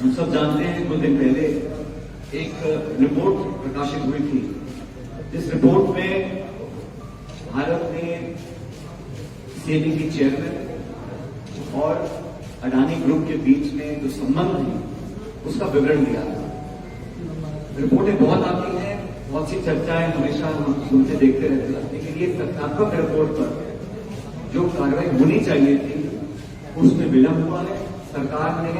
हम सब जानते हैं कुछ दिन पहले एक रिपोर्ट प्रकाशित हुई थी, जिस रिपोर्ट में भारत ने सेबी की चेयरमैन और अडानी ग्रुप के बीच में जो संबंध है उसका विवरण दिया था। रिपोर्टें बहुत आती हैं, बहुत सी चर्चाएं हमेशा हम सुनते देखते रहते हैं, लेकिन ये तथ्यात्मक रिपोर्ट पर जो कार्रवाई होनी चाहिए थी उसमें विलंब हुआ है। सरकार ने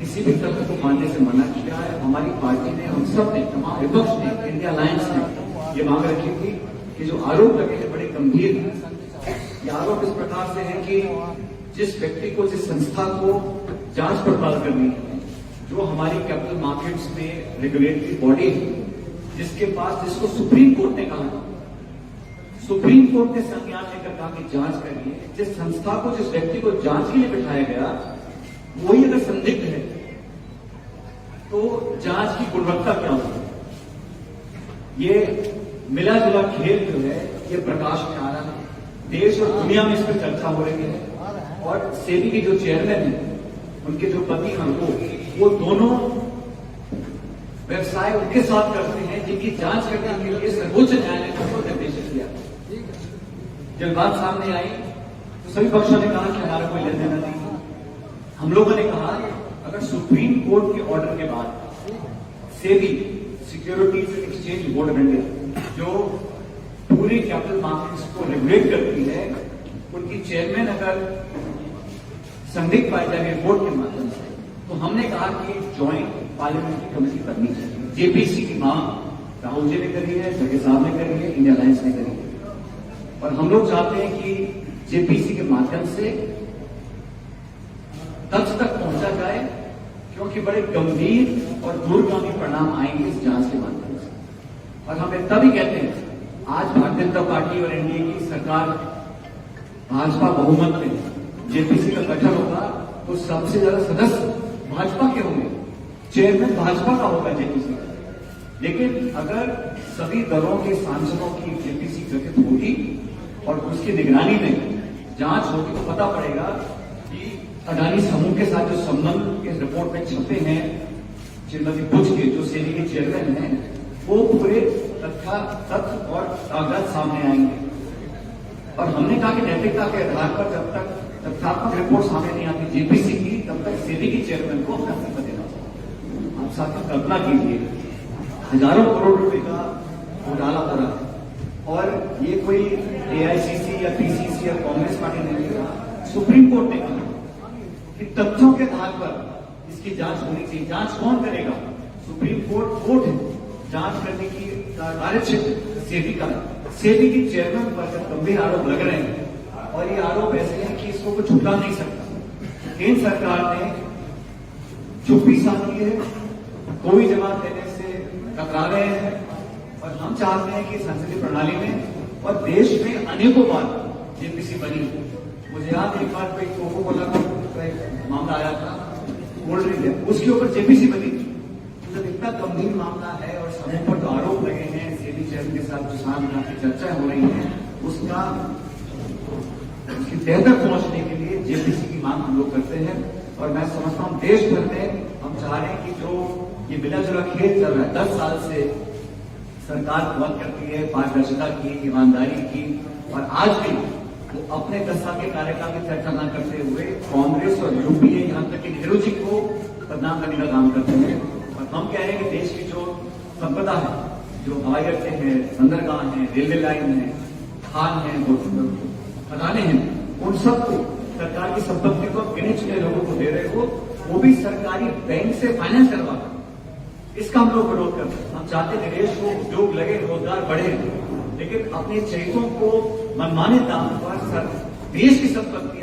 किसी भी तथ्य को मानने से मना किया है। हमारी पार्टी ने, हम सब ने, तमाम विपक्ष ने, इंडिया अलायंस ने ये मांग रखी थी कि जो आरोप लगे हैं बड़े गंभीर हैं। ये आरोप इस प्रकार से है कि जिस व्यक्ति को, जिस संस्था को जांच पड़ताल करनी है, जो हमारी कैपिटल मार्केट्स में रेगुलेटरी बॉडी है, जिसके पास, जिसको सुप्रीम कोर्ट ने कहा, सुप्रीम कोर्ट ने संज्ञान लेकर कहा कि जांच करिए, जिस संस्था को, जिस व्यक्ति को जांच के लिए बिठाया गया, वही अगर संदिग्ध है तो जांच की गुणवत्ता क्या होगी? ये मिला जुला खेल जो है ये प्रकाश में आ रहा है। देश और दुनिया में इस पर चर्चा हो रही है और सेबी के जो चेयरमैन है, उनके जो पति हैं, वो दोनों व्यवसाय उनके साथ करते हैं जिनकी जांच करने के लिए सर्वोच्च न्यायालय को निर्देशित किया। जब बात सामने आई तो सभी पक्षों ने कहा कि हमारा कोई लेना देना नहीं। हम लोगों ने कहा अगर सुप्रीम कोर्ट के ऑर्डर के बाद SEBI, securities exchange board of India, जो पूरी कैपिटल मार्केट्स को रेगुलेट करती है, उनकी चेयरमैन अगर संदिग्ध पाई जाए रिपोर्ट के माध्यम से, तो हमने कहा कि ज्वाइंट पार्लियामेंट्री कमेटी बननी चाहिए। जेपीसी की मांग राहुल जी ने करी है, जगह साहब ने करी है, इंडिया अलायंस ने करी है, और हम लोग चाहते हैं कि जेपीसी के माध्यम से तथ्य तक पहुंचा जाए, क्योंकि बड़े गंभीर और दूरगामी परिणाम आएंगे इस जांच के माध्यम से। और हमें तभी कहते हैं, आज भारतीय जनता पार्टी और एनडीए की सरकार, भाजपा बहुमत में जेपीसी का गठन होगा तो सबसे ज्यादा सदस्य भाजपा के होंगे, चेयरमैन भाजपा का होगा जेपीसी का। लेकिन अगर सभी दलों के सांसदों की जेपीसी गठित होगी और उसकी निगरानी में जांच होगी तो पता पड़ेगा कि अडानी समूह के साथ जो संबंध इस रिपोर्ट में छपे हैं, श्रीमती बुच के जो सेबी के चेयरमैन हैं, वो पूरे तथ्य और कागजात सामने आएंगे। और हमने कहा कि नैतिकता के आधार पर जब तक तथ्यात्मक रिपोर्ट सामने नहीं आती जेपीसी की, तब तक सेबी की चेयरमैन को अपना इस्तीफा देना चाहिए। आप साथ में कल्पना कीजिए, हजारों करोड़ रुपए का घोटाला हो रहा है और ये कोई एआईसीसी या पीसीसी या कांग्रेस पार्टी ने नहीं कहा, सुप्रीम कोर्ट ने कहा कि तथ्यों के आधार पर इसकी जांच होनी चाहिए। जांच कौन करेगा? सुप्रीम कोर्ट है। जांच करने की कार्यक्षेत्र सेबी का है। सेबी की चेयरमैन पर गंभीर आरोप लग रहे हैं और ये आरोप ऐसे हैं कि इसको कोई छुटा नहीं सकता। केंद्र सरकार ने चुप्पी साधी है, कोई जवाब देने से कतरा रहे हैं, और हम चाहते हैं कि संसदीय प्रणाली में और देश में अनेकों बार जेपीसी बनी। मुझे याद एक बार कोई कोको कोला का मामला आया था, कोल्ड ड्रिंक है, उसके ऊपर जेपीसी बनी थी। जब इतना गंभीर मामला है और समूह पर जो आरोप लगे हैं, सेबी चेयरमैन के साथ जो सामने की चर्चा हो रही है, उसकी तह तक पहुंचने के लिए जेपीसी की मांग हम लोग करते हैं। और मैं समझता हूं देश भर में हम चाह रहे हैं कि जो ये मिला जुला खेल चल रहा है, 10 साल से सरकार बहुत करती है पारदर्शिता की, ईमानदारी की, और आज भी वो अपने 10 साल के कार्यकाल की चर्चा न करते हुए कांग्रेस और यूपीए, यहां तक कि नेहरू जी को बदनाम करने का काम करते हैं। और हम कह रहे हैं कि देश की जो संपदा है, जो हवाई अड्डे हैं, बंदरगाह हैं, रेलवे लाइन है, खान है, खदाने हैं, उन सबको, सरकार की संपत्ति को गिने चुने लोगों को दे रहे हो, वो भी सरकारी बैंक से फाइनेंस करवाना। इसका हम लोग विरोध करते हैं। हम चाहते हैं देश को उद्योग लगे, रोजगार बढ़े, लेकिन अपने चहितों को मनमाने दाम पर देश की संपत्ति